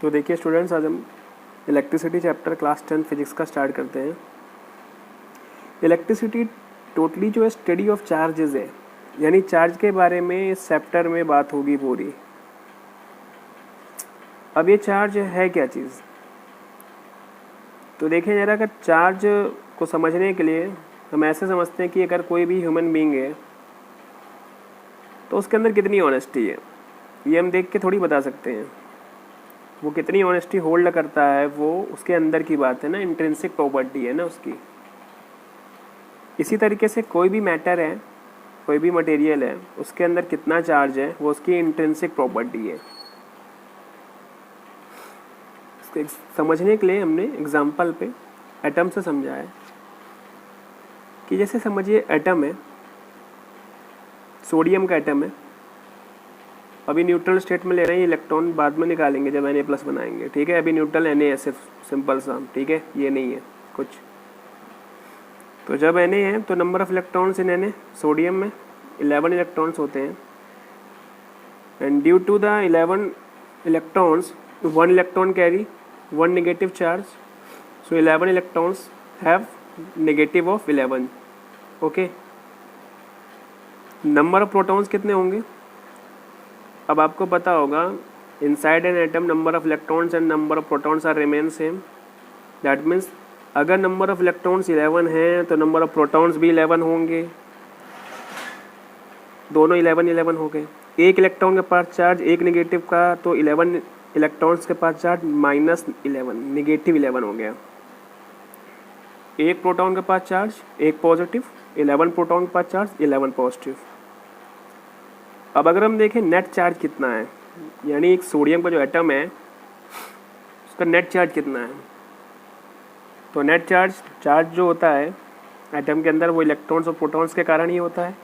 तो देखिए स्टूडेंट्स, आज हम इलेक्ट्रिसिटी चैप्टर क्लास 10 फिजिक्स का स्टार्ट करते हैं। इलेक्ट्रिसिटी टोटली जो है स्टडी ऑफ चार्जेस है, यानी चार्ज के बारे में इस चैप्टर में बात होगी पूरी। अब ये चार्ज है क्या चीज़, तो देखें ज़रा। अगर चार्ज को समझने के लिए हम ऐसे समझते हैं कि अगर कोई भी ह्यूमन बीइंग है तो उसके अंदर कितनी ऑनेस्टी है, ये हम देख के थोड़ी बता सकते हैं। वो कितनी ऑनेस्टी होल्ड करता है वो उसके अंदर की बात है ना, इंट्रिंसिक प्रॉपर्टी है ना उसकी। इसी तरीके से कोई भी मैटर है, कोई भी मटेरियल है, उसके अंदर कितना चार्ज है वो उसकी इंट्रिंसिक प्रॉपर्टी है। इसको समझने के लिए हमने एग्जांपल पे एटम से समझा है कि जैसे समझिए एटम है, सोडियम का एटम है। अभी न्यूट्रल स्टेट में ले रहे हैं, इलेक्ट्रॉन बाद में निकालेंगे जब Na+ बनाएंगे, ठीक है। अभी न्यूट्रल Na है, सिर्फ सिंपल सा, ठीक है, ये नहीं है कुछ। तो जब Na है तो number of electrons in Na, sodium में 11 इलेक्ट्रॉन्स होते हैं। And due to the 11 electrons, 1 electron carry 1 negative charge, so 11 electrons have negative of 11। Okay, number of protons कितने होंगे अब आपको पता होगा। Inside an atom number of electrons and number of protons are remain same. That means अगर number of electrons 11 हैं तो number of protons भी 11 होंगे, दोनों 11 हो गए। एक इलेक्ट्रॉन के पास चार्ज, एक नेगेटिव का, तो 11 इलेक्ट्रॉन्स के पास चार्ज -11, नेगेटिव 11 हो गया। एक प्रोटॉन के पास चार्ज, एक पॉजिटिव, 11 प्रोटॉन के पास चार्ज, 11 पॉजिटिव। अब अगर हम देखें नेट चार्ज कितना है, यानी एक सोडियम का जो एटम है उसका नेट चार्ज कितना है, तो नेट चार्ज जो होता है एटम के अंदर वो इलेक्ट्रॉन्स और प्रोटॉन्स के कारण ही होता है।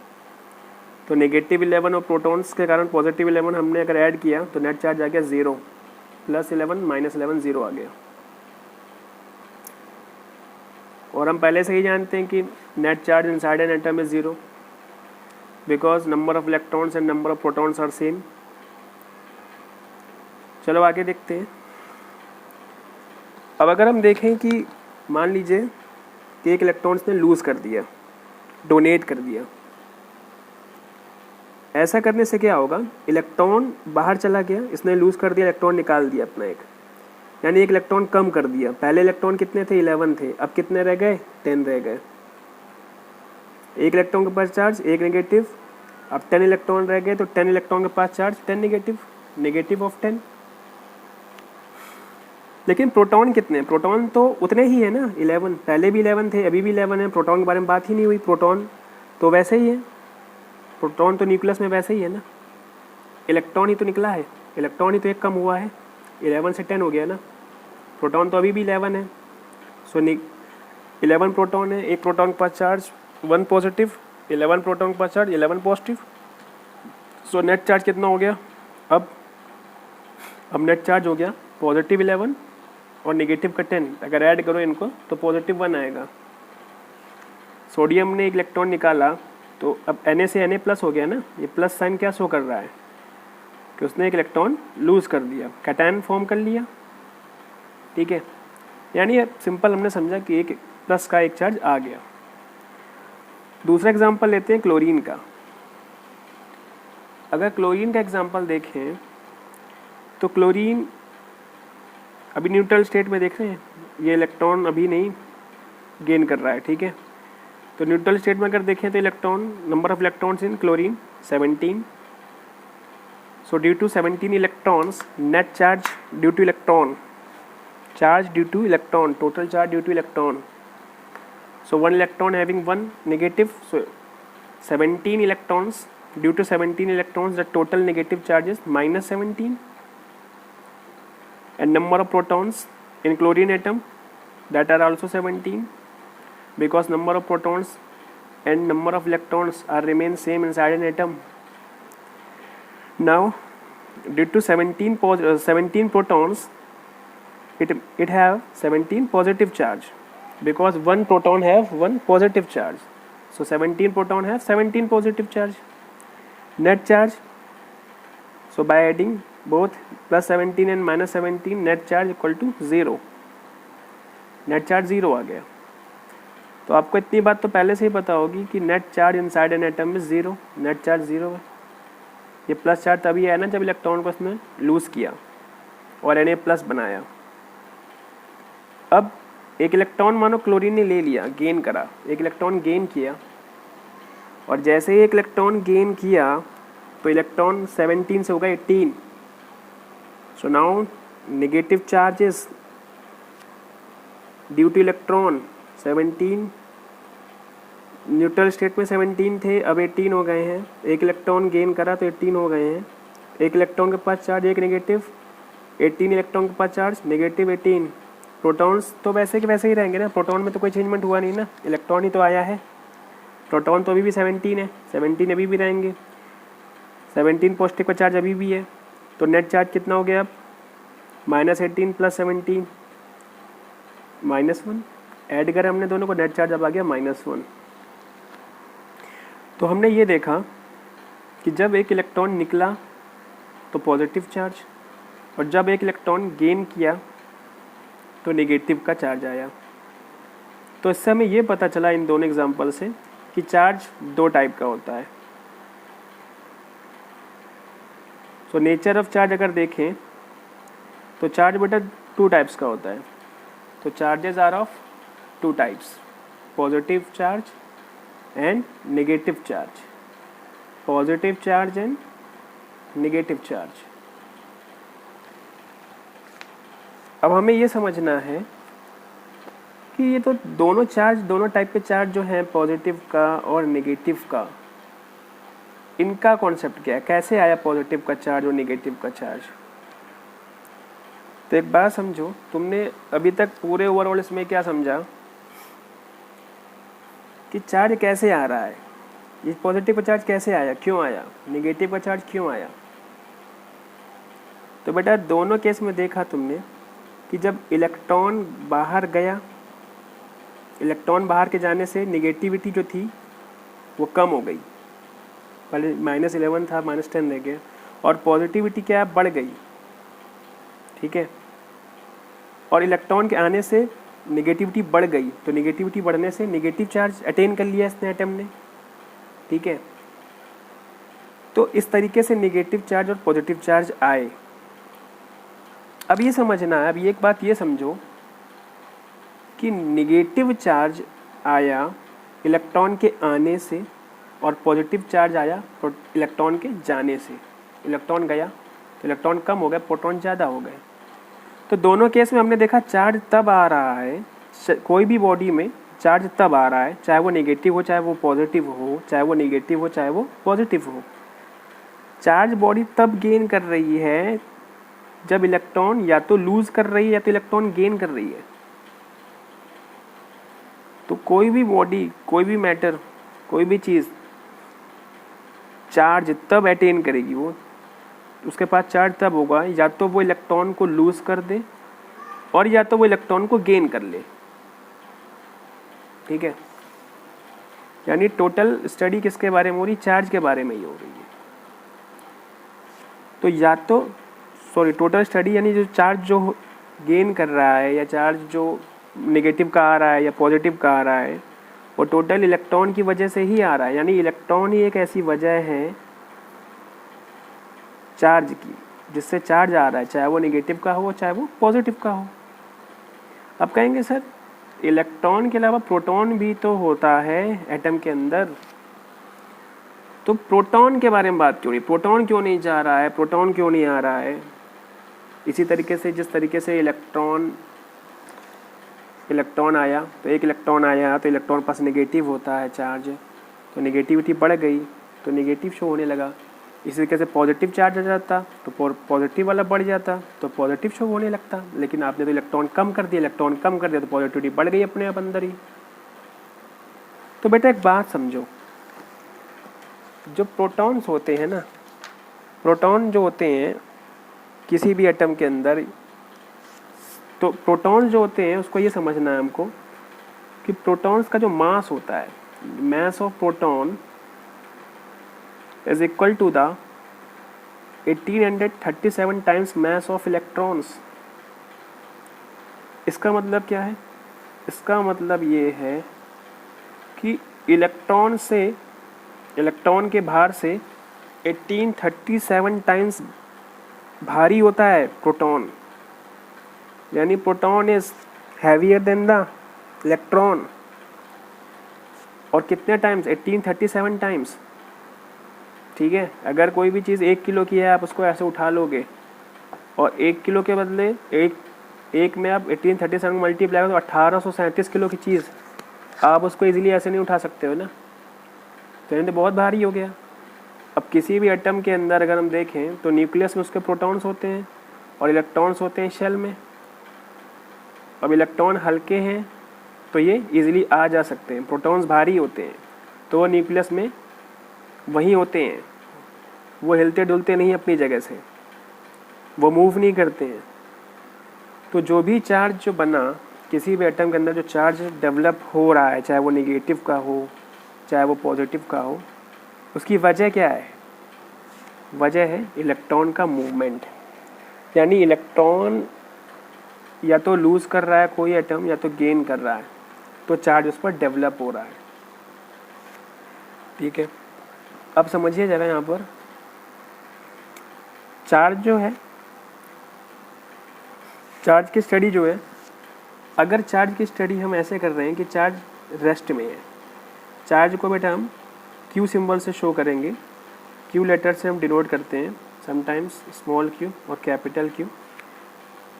तो नेगेटिव 11 और प्रोटॉन्स के कारण पॉजिटिव 11 हमने अगर ऐड किया तो नेट चार्ज आ गया 0, +11 -11 0 आ गया। और हम पहले से ही जानते हैं कि net charge inside an atom is 0 because number of electrons and number of protons are same. चलो आगे देखते हैं। अब अगर हम देखें कि मान लीजिए कि एक इलेक्ट्रॉन्स ने लूज़ कर दिया, डोनेट कर दिया। ऐसा करने से क्या होगा, इलेक्ट्रॉन बाहर चला गया, इसने लूज़ कर दिया, इलेक्ट्रॉन निकाल दिया अपना एक, यानी एक इलेक्ट्रॉन कम कर दिया। पहले इलेक्ट्रॉन कितने थे, 11 थे, अब कितने रह गए, 10 रह गए। एक इलेक्ट्रॉन के पास चार्ज, एक नेगेटिव, अब 10 इलेक्ट्रॉन रह गए, तो 10 इलेक्ट्रॉन के पास चार्ज, 10 नेगेटिव, नेगेटिव ऑफ 10। लेकिन प्रोटॉन कितने, प्रोटॉन तो उतने ही है ना, 11, पहले भी 11 थे, अभी भी 11 है। प्रोटॉन के बारे में बात ही नहीं हुई, प्रोटॉन तो वैसे ही है, प्रोटॉन तो न्यूक्लियस में वैसे ही है ना, इलेक्ट्रॉन ही तो निकला है, इलेक्ट्रॉन ही तो एक कम हुआ है, 11 से 10 हो गया ना। प्रोटॉन तो अभी भी 11 है, सो 11 प्रोटॉन है, एक प्रोटॉन के पास चार्ज 1 पॉजिटिव, 11 प्रोटॉन के पास charge 11 positive. So net charge कितना हो गया, अब नेट चार्ज हो गया पॉजिटिव 11 और नेगेटिव का 10। अगर ऐड करो इनको तो पॉजिटिव 1 आएगा। सोडियम ने एक इलेक्ट्रॉन निकाला तो अब Na से Na+ हो गया ना, ये प्लस साइन क्या शो कर रहा है कि उसने एक इलेक्ट्रॉन लूज़ कर दिया, कैटायन फॉर्म कर लिया, ठीक है। यानी सिंपल हमने समझा कि एक प्लस का एक चार्ज आ गया। दूसरा एग्जांपल लेते हैं क्लोरीन का। अगर क्लोरीन का एग्जांपल देखें तो क्लोरीन अभी न्यूट्रल स्टेट में देख रहे हैं, ये इलेक्ट्रॉन अभी नहीं गेन कर रहा है, ठीक है। तो न्यूट्रल स्टेट में अगर देखें तो electron, number of electrons in chlorine 17। So due to 17 electrons, net charge due to electron, charge due to electron, total charge due to electron. So 1 electron having 1 negative, so 17 electrons, due to 17 electrons the total negative charge is -17. And number of protons in chlorine atom that are also 17 because number of protons and number of electrons are remain same inside an atom. Now due to 17 protons, it have 17 positive charge because 1 proton have 1 positive charge, so 17 proton have 17 positive charge. Net charge, so by adding both +17 and -17 net charge equal to 0, net charge 0 आ गया। तो आपको इतनी बात तो पहले से ही पता होगी कि net charge inside an atom is 0, net charge 0 है। ये प्लस चार्ज तभी आया ना जब इलेक्ट्रॉन को इसमें लूज़ किया और Na+ बनाया। अब एक इलेक्ट्रॉन मानो क्लोरीन ने ले लिया, गेन करा, एक इलेक्ट्रॉन गेन किया, और जैसे ही एक इलेक्ट्रॉन गेन किया तो इलेक्ट्रॉन 17 से होगा 18। So now negative charges due to electron 17, neutral state में 17 थे, अब 18 हो गए हैं। एक इलेक्ट्रॉन गेन करा तो 18 हो गए हैं। एक इलेक्ट्रॉन के पास चार्ज, एक नेगेटिव, 18 इलेक्ट्रॉन के पास चार्ज, नेगेटिव 18। प्रोटॉन्स तो वैसे के वैसे ही रहेंगे ना, प्रोटॉन में तो कोई चेंजमेंट हुआ नहीं ना, इलेक्ट्रॉन ही तो आया है। प्रोटॉन तो अभी भी 17 है, 17 अभी भी रहेंगे, 17 पॉजिटिव का चार्ज अभी भी है। तो नेट चार्ज कितना हो गया अब? -18 + 17 -1, ऐड करें हमने दोनों को, नेट चार्ज अब आ गया -1। तो हमने ये देखा कि जब एक इलेक्ट्रॉन निकला तो पॉजिटिव चार्ज, और जब एक इलेक्ट्रॉन गेन किया तो नेगेटिव का चार्ज आया। तो इससे हमें ये पता चला इन दोनों एग्जांपल से कि चार्ज दो टाइप का होता है। तो नेचर ऑफ चार्ज अगर देखें तो चार्ज बेटा 2 टाइप्स का होता है। तो charges are of 2 types, positive charge and negative charge, positive charge and negative charge. अब हमें ये समझना है कि ये तो दोनों चार्ज, दोनों टाइप के चार्ज जो हैं, पॉजिटिव का और नेगेटिव का, इनका कॉन्सेप्ट क्या है, कैसे आया पॉजिटिव का चार्ज और नेगेटिव का चार्ज। तो एक बात समझो, तुमने अभी तक पूरे ओवरऑल इसमें क्या समझा कि चार्ज कैसे आ रहा है, ये पॉजिटिव का चार्ज कैसे आया, क्यों आया, नेगेटिव का चार्ज क्यों आया। तो बेटा दोनों केस में देखा तुमने कि जब इलेक्ट्रॉन बाहर गया, इलेक्ट्रॉन बाहर के जाने से नेगेटिविटी जो थी वो कम हो गई, पहले -11 था, -10 रह गया, और पॉजिटिविटी क्या है, बढ़ गई, ठीक है। और इलेक्ट्रॉन के आने से नेगेटिविटी बढ़ गई, तो नेगेटिविटी बढ़ने से नेगेटिव चार्ज अटेन कर लिया इसने एटम ने, ठीक है। तो इस तरीके से नेगेटिव चार्ज और पॉजिटिव चार्ज आए। अब ये समझना है, अब ये एक बात ये समझो कि नेगेटिव चार्ज आया इलेक्ट्रॉन के आने से और पॉजिटिव चार्ज आया इलेक्ट्रॉन के जाने से। इलेक्ट्रॉन गया तो इलेक्ट्रॉन कम हो गए, प्रोटॉन ज़्यादा हो गए। तो दोनों केस में हमने देखा चार्ज तब आ रहा है, कोई भी बॉडी में चार्ज तब आ रहा है, चाहे वो नेगेटिव हो, चाहे वो पॉजिटिव हो, चाहे वो नेगेटिव हो, चाहे वो पॉजिटिव हो। चार्ज बॉडी तब गेन कर रही है जब इलेक्ट्रॉन या तो लूज कर रही है या तो इलेक्ट्रॉन गेन कर रही है। तो कोई भी बॉडी, कोई भी मैटर, कोई भी चीज़ चार्ज तब अटेन करेगी, वो उसके पास चार्ज तब होगा या तो वो इलेक्ट्रॉन को लूज कर दे और या तो वो इलेक्ट्रॉन को गेन कर ले, ठीक है। यानी टोटल स्टडी किसके बारे में हो रही, चार्ज के बारे में ही हो रही है। तो या तो टोटल स्टडी यानी जो चार्ज जो गेन कर रहा है या चार्ज जो नेगेटिव का आ रहा है या पॉजिटिव का आ रहा है, वो टोटल इलेक्ट्रॉन की वजह से ही आ रहा है। यानी इलेक्ट्रॉन ही एक ऐसी वजह है चार्ज की जिससे चार्ज आ रहा है, चाहे वो नेगेटिव का हो चाहे वो पॉजिटिव का हो। अब कहेंगे सर इलेक्ट्रॉन के अलावा प्रोटॉन भी तो होता है एटम के अंदर, तो प्रोटॉन के बारे में बात क्यों नहीं, प्रोटॉन क्यों नहीं जा रहा है, प्रोटॉन क्यों नहीं आ रहा है। इसी तरीके से जिस तरीके से इलेक्ट्रॉन आया तो एक इलेक्ट्रॉन आया तो इलेक्ट्रॉन पास नेगेटिव होता है चार्ज, तो नेगेटिविटी बढ़ गई तो नेगेटिव शो होने लगा। इसी तरीके से पॉजिटिव चार्ज आ जाता तो पॉजिटिव वाला बढ़ जाता तो पॉजिटिव शो होने लगता। लेकिन आपने तो इलेक्ट्रॉन कम कर दिया, इलेक्ट्रॉन कम कर दिया तो पॉजिटिविटी बढ़ गई अपने आप अंदर ही। तो बेटा एक बात समझो, जो प्रोटॉन्स होते हैं ना, प्रोटॉन जो होते हैं किसी भी एटम के अंदर, तो प्रोटॉन्स जो होते हैं उसको ये समझना है हमको कि प्रोटॉन्स का जो मास होता है, mass of proton is equal to the 1837 times mass of electrons. इसका मतलब क्या है? इसका मतलब ये है कि इलेक्ट्रॉन के भार से 1837 टाइम्स भारी होता है प्रोटॉन, यानी proton is heavier than the electron. और कितने टाइम्स? 1837 टाइम्स। ठीक है, अगर कोई भी चीज़ 1 किलो की है, आप उसको ऐसे उठा लोगे और 1 किलो के बदले एक में आप 1837 मल्टीप्लाई करो तो 1837 किलो की चीज़ आप उसको इजीली ऐसे नहीं उठा सकते हो ना, तो ये तो बहुत भारी हो गया। अब किसी भी एटम के अंदर अगर हम देखें तो न्यूक्लियस में उसके प्रोटॉन्स होते हैं और इलेक्ट्रॉन्स होते हैं शेल में। अब इलेक्ट्रॉन हल्के हैं तो ये इजीली आ जा सकते हैं, प्रोटॉन्स भारी होते हैं तो वो न्यूक्लियस में वहीं होते हैं, वो हिलते डुलते नहीं अपनी जगह से, वो मूव नहीं करते हैं। तो जो भी चार्ज जो बना किसी भी एटम के अंदर, जो चार्ज डेवलप हो रहा है, चाहे वो नेगेटिव का हो चाहे वो पॉजिटिव का हो, उसकी वजह क्या है? वजह है इलेक्ट्रॉन का मूवमेंट। यानी इलेक्ट्रॉन या तो लूज़ कर रहा है कोई एटम या तो गेन कर रहा है, तो चार्ज उस पर डेवलप हो रहा है। ठीक है, अब समझिए जरा, यहाँ पर चार्ज जो है, चार्ज की स्टडी जो है, अगर चार्ज की स्टडी हम ऐसे कर रहे हैं कि चार्ज रेस्ट में है, चार्ज को बेटा हम क्यू सिंबल से शो करेंगे। क्यू लेटर से हम डिनोट करते हैं, समटाइम्स स्मॉल क्यू और कैपिटल क्यू।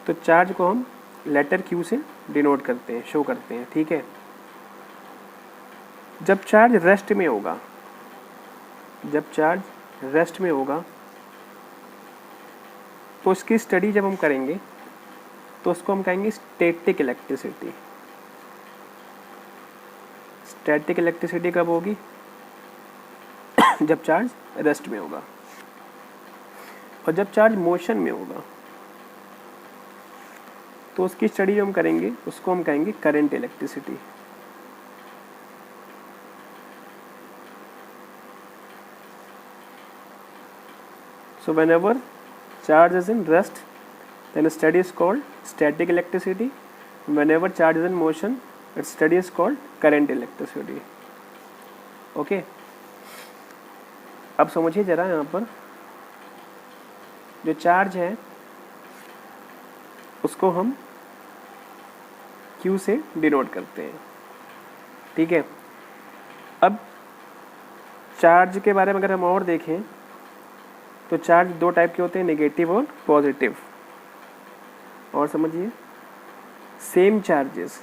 तो चार्ज को हम लेटर क्यू से डिनोट करते हैं, शो करते हैं। ठीक है, जब चार्ज रेस्ट में होगा, जब चार्ज रेस्ट में होगा तो उसकी स्टडी जब हम करेंगे तो उसको हम कहेंगे स्टैटिक इलेक्ट्रिसिटी। स्टैटिक इलेक्ट्रिसिटी कब होगी? जब चार्ज रेस्ट में होगा। और जब चार्ज मोशन में होगा तो उसकी स्टडी जो हम करेंगे उसको हम कहेंगे current electricity. So whenever charge is in rest, then study is called static electricity. Whenever charge is in motion, its study is called current electricity. Okay. अब समझिए जरा, यहाँ पर जो चार्ज है उसको हम Q से डिनोट करते हैं। ठीक है, अब चार्ज के बारे में अगर हम और देखें तो चार्ज दो टाइप के होते हैं, नेगेटिव और पॉजिटिव। और समझिए, same charges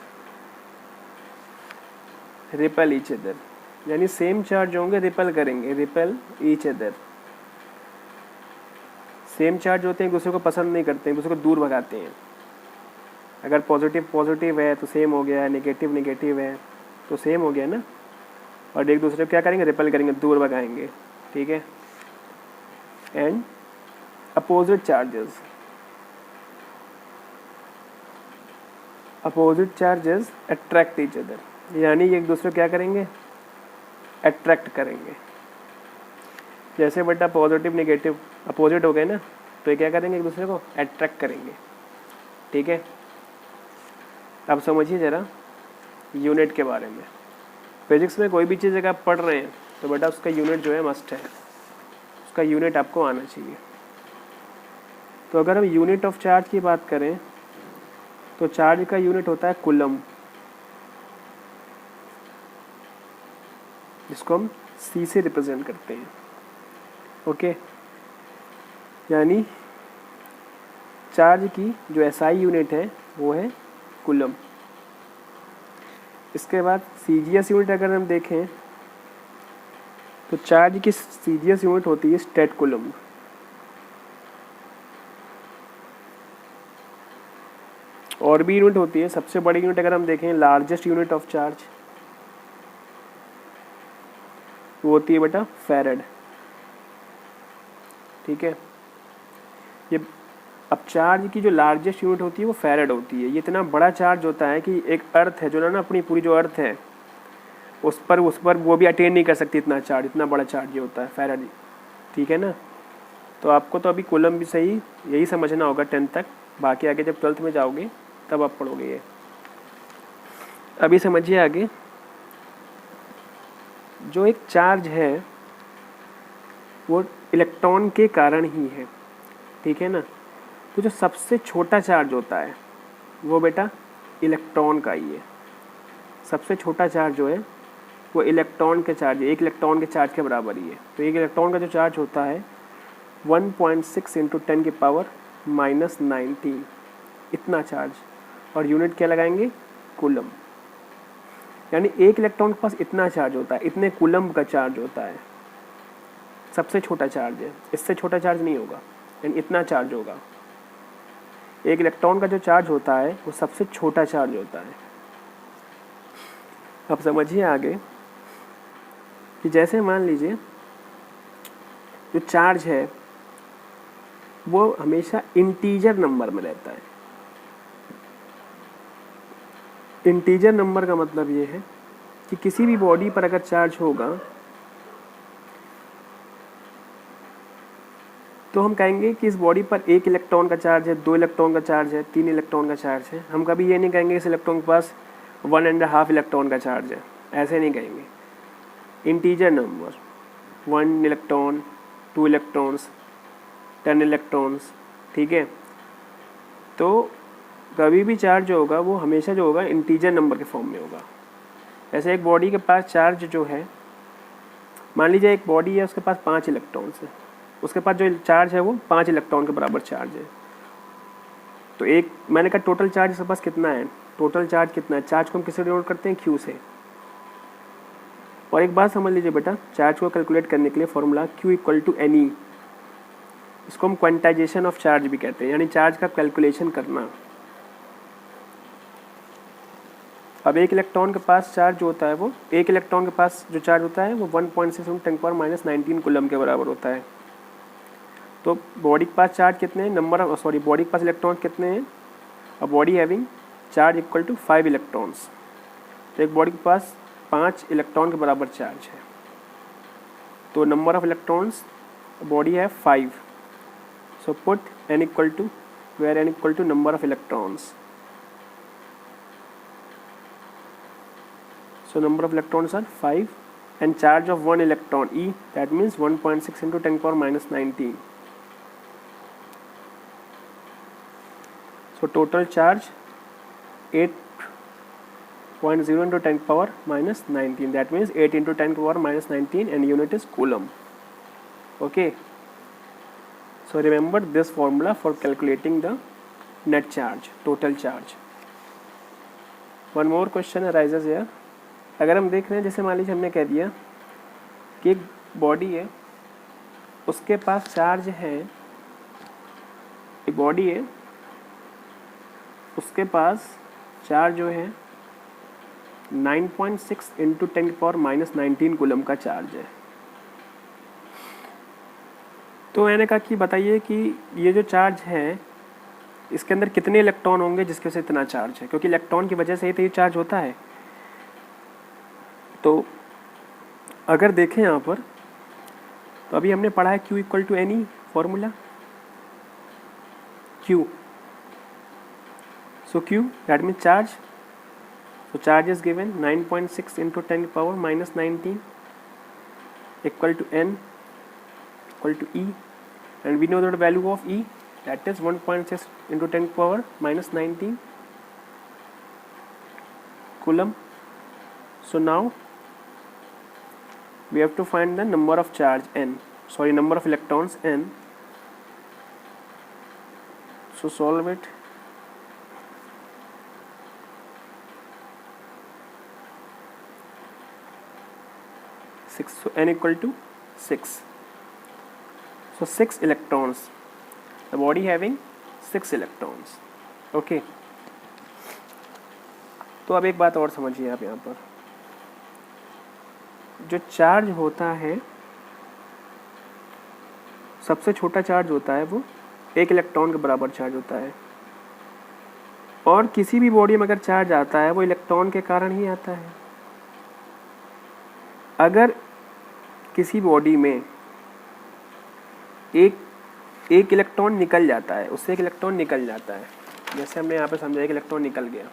repel each other, यानी सेम चार्ज होंगे रिपेल करेंगे, repel each other. Same charge होते हैं एक दूसरे को पसंद नहीं करते, एक दूसरे को दूर भगाते हैं। अगर पॉजिटिव पॉजिटिव है तो सेम हो गया, नेगेटिव नेगेटिव है तो सेम हो गया ना, और एक दूसरे को क्या करेंगे? रिपेल करेंगे, दूर भगाएंगे। ठीक है, and opposite charges, opposite charges attract each other, यानी एक दूसरे को क्या करेंगे? अट्रैक्ट करेंगे। जैसे बेटा पॉजिटिव नेगेटिव अपोजिट हो गए ना, तो ये क्या करेंगे? एक दूसरे को अट्रैक्ट करेंगे। ठीक है, अब समझिए ज़रा यूनिट के बारे में। फिजिक्स में कोई भी चीज़ अगर आप पढ़ रहे हैं तो बेटा उसका यूनिट जो है मस्ट है, उसका यूनिट आपको आना चाहिए। तो अगर हम यूनिट ऑफ चार्ज की बात करें तो चार्ज का यूनिट होता है कूलम, जिसको हम C से रिप्रेजेंट करते हैं। ओके, यानी चार्ज की जो SI यूनिट है वो है कूलम। इसके बाद CGS यूनिट अगर हम देखें तो चार्ज की CGS यूनिट होती है स्टेट कूलम। और भी यूनिट होती है, सबसे बड़ी यूनिट अगर हम देखें, लार्जेस्ट यूनिट ऑफ चार्ज, वो होती है बेटा फैरेड। ठीक है, ये अब चार्ज की जो लार्जेस्ट यूनिट होती है वो फैरेड होती है। ये इतना बड़ा चार्ज होता है कि एक अर्थ है जो ना अपनी पूरी जो अर्थ है उस पर वो भी अटेन नहीं कर सकती इतना चार्ज, इतना बड़ा चार्ज ये होता है फैरेड। ठीक है ना, तो आपको तो अभी कूलम भी सही यही समझना होगा 10th तक, बाकी आगे जब 12th में जाओगे तब आप पढ़ोगे ये। अभी समझिए आगे, जो एक चार्ज है वो इलेक्ट्रॉन के कारण ही है, ठीक है ना। तो जो सबसे छोटा चार्ज होता है वो बेटा इलेक्ट्रॉन का ही है। सबसे छोटा चार्ज जो है वो इलेक्ट्रॉन के चार्ज है, एक इलेक्ट्रॉन के चार्ज के बराबर ही है। तो एक इलेक्ट्रॉन का जो चार्ज होता है 1.6 इंटू 10 की पावर -19 इतना चार्ज, और यूनिट क्या लगाएंगे, कूलम। यानी एक इलेक्ट्रॉन के पास इतना चार्ज होता है, इतने कूलम का चार्ज होता है। सबसे छोटा चार्ज है, इससे छोटा चार्ज नहीं होगा, यानी इतना चार्ज होगा। एक इलेक्ट्रॉन का जो चार्ज होता है वो सबसे छोटा चार्ज होता है। अब समझिए आगे कि जैसे मान लीजिए जो चार्ज है वो हमेशा इंटीजर नंबर में रहता है। इंटीजर नंबर का मतलब ये है कि किसी भी बॉडी पर अगर चार्ज होगा तो हम कहेंगे कि इस बॉडी पर 1 इलेक्ट्रॉन का चार्ज है, 2 इलेक्ट्रॉन का चार्ज है, 3 इलेक्ट्रॉन का चार्ज है। हम कभी ये नहीं कहेंगे इस इलेक्ट्रॉन के पास 1.5 इलेक्ट्रॉन का चार्ज है, ऐसे नहीं कहेंगे। Integer number 1 electron, 2 electrons, 10 electrons, ठीक है। तो कभी भी चार्ज जो होगा वो हमेशा जो होगा इंटीजर नंबर के फॉर्म में होगा। ऐसे एक बॉडी के पास चार्ज जो है, मान लीजिए एक बॉडी है उसके पास 5 इलेक्ट्रॉन्स है, उसके पास जो चार्ज है वो 5 इलेक्ट्रॉन के बराबर चार्ज है। तो एक मैंने कहा टोटल चार्ज इसके पास कितना है, टोटल चार्ज कितना है, चार्ज को हम किससे डिनोट करते हैं, Q से। और एक बात समझ लीजिए बेटा, चार्ज को कैलकुलेट करने के लिए फॉर्मूला Q = Ne, इसको हम क्वांटाइजेशन ऑफ चार्ज भी कहते हैं, यानी चार्ज का कैलकुलेशन करना। अब एक इलेक्ट्रॉन के पास चार्ज जो होता है वो, एक इलेक्ट्रॉन के पास जो चार्ज होता है वो 1.6 × 10⁻⁻19 कूलम के बराबर होता है। तो बॉडी के पास चार्ज कितने हैं, बॉडी के पास इलेक्ट्रॉन कितने हैं, और body having charge equal to 5 electrons. तो एक बॉडी के पास 5 इलेक्ट्रॉन के बराबर चार्ज है, तो नंबर ऑफ इलेक्ट्रॉन्स बॉडी है 5। So put n equal to, where n equal to number of electrons. So number of electrons are 5 and charge of 1 electron E, that means 1.6 into 10⁻⁻19. So total charge 8.0 into 10⁻⁻19, that means 8 into 10⁻⁻19 and unit is coulomb. Okay. So remember this formula for calculating the net charge, total charge. One more question arises here. अगर हम देख रहे हैं, जैसे मान लीजिए हमने कह दिया कि एक बॉडी है उसके पास चार्ज है, एक बॉडी है उसके पास चार्ज जो है 9.6 इंटू 10⁻⁻19 कूलम का चार्ज है। तो मैंने कहा कि बताइए कि ये जो चार्ज है इसके अंदर कितने इलेक्ट्रॉन होंगे जिसके से इतना चार्ज है, क्योंकि इलेक्ट्रॉन की वजह से ही तो ये चार्ज होता है। तो अगर देखें यहाँ पर, तो अभी हमने पढ़ा है Q = Ne formula, Q, so Q that means charge, so charge is given 9.6 into 10⁻⁻19 equal to N equal to E, and we know the value of E, that is 1.6 into 10⁻⁻19 coulomb. So now we have to find the number of charge N, sorry, number of electrons N. So solve it. So N equal to 6. So 6 electrons, the body having 6 electrons. Okay. तो अब एक बात और समझिए आप, यहाँ पर जो चार्ज होता है, सबसे छोटा चार्ज होता है वो 1 इलेक्ट्रॉन के बराबर चार्ज होता है, और किसी भी बॉडी में अगर चार्ज आता है वो इलेक्ट्रॉन के कारण ही आता है। अगर किसी बॉडी में एक एक इलेक्ट्रॉन निकल जाता है, उससे एक इलेक्ट्रॉन निकल जाता है, जैसे हमने यहाँ पे समझा एक इलेक्ट्रॉन निकल गया,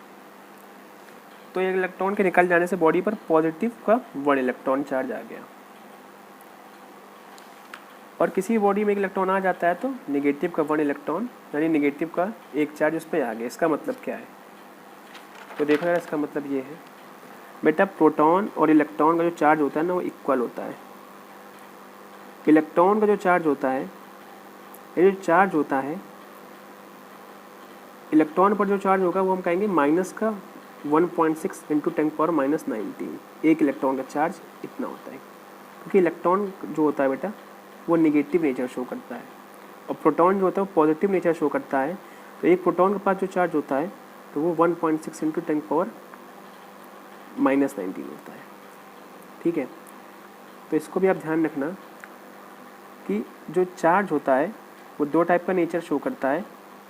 तो एक इलेक्ट्रॉन के निकल जाने से बॉडी पर पॉजिटिव का 1 इलेक्ट्रॉन चार्ज आ गया, और किसी बॉडी में एक इलेक्ट्रॉन आ जाता है तो निगेटिव का 1 इलेक्ट्रॉन यानी निगेटिव का एक चार्ज उस पर आ गया। इसका मतलब क्या है, तो देखो यार, इसका मतलब ये है बेटा, प्रोटॉन और इलेक्ट्रॉन का जो चार्ज होता है ना वो इक्वल होता है। इलेक्ट्रॉन का जो चार्ज होता है, ये जो चार्ज होता है इलेक्ट्रॉन पर जो चार्ज होगा वो हम कहेंगे माइनस का 1.6 इंटू 10⁻⁹। एक इलेक्ट्रॉन का चार्ज इतना होता है, क्योंकि इलेक्ट्रॉन जो होता है बेटा वो निगेटिव नेचर शो करता है और प्रोटॉन जो होता है वो पॉजिटिव नेचर शो करता है। तो एक प्रोटॉन के पास जो चार्ज होता है तो वो 1.6 इंटू 10⁻⁻⁹ होता है। ठीक है, तो इसको भी आप ध्यान रखना कि जो चार्ज होता है वो 2 टाइप का नेचर शो करता है,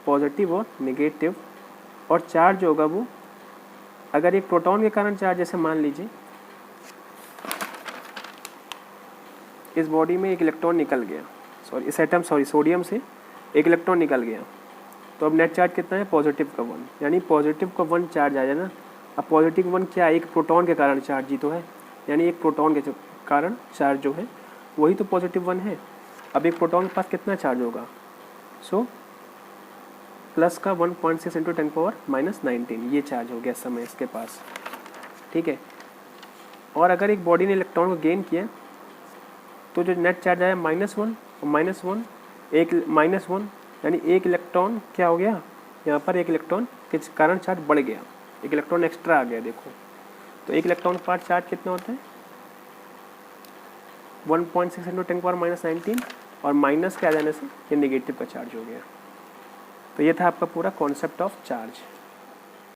पॉजिटिव और नेगेटिव। और चार्ज जो होगा वो अगर एक प्रोटॉन के कारण चार्ज, जैसे मान लीजिए इस बॉडी में एक इलेक्ट्रॉन निकल गया, इस एटम सोडियम से एक इलेक्ट्रॉन निकल गया, तो अब नेट चार्ज कितना है, पॉजिटिव का 1, यानी पॉजिटिव का 1 चार्ज आया ना। अब पॉजिटिव 1 क्या है, एक प्रोटॉन के कारण चार्ज ही तो है, यानी एक प्रोटॉन के कारण चार्ज जो है वही तो पॉजिटिव 1 है। अब एक प्रोटॉन के पास कितना चार्ज होगा, प्लस का 1.6 इंटू 10⁻⁻⁹ ये चार्ज हो गया समय इसके पास। ठीक है, और अगर एक बॉडी ने इलेक्ट्रॉन को गेन किया तो जो नेट चार्ज आया -1 और -1 एक -1, यानी एक इलेक्ट्रॉन क्या हो गया, यहाँ पर एक इलेक्ट्रॉन के कारण चार्ज बढ़ गया, एक इलेक्ट्रॉन एक्स्ट्रा आ गया। देखो तो एक इलेक्ट्रॉन के पास चार्ज कितना होता है, 1.6 इंटू 10⁻⁹, और माइनस के आ जाने से ये नेगेटिव का चार्ज हो गया। तो ये था आपका पूरा कॉन्सेप्ट ऑफ चार्ज।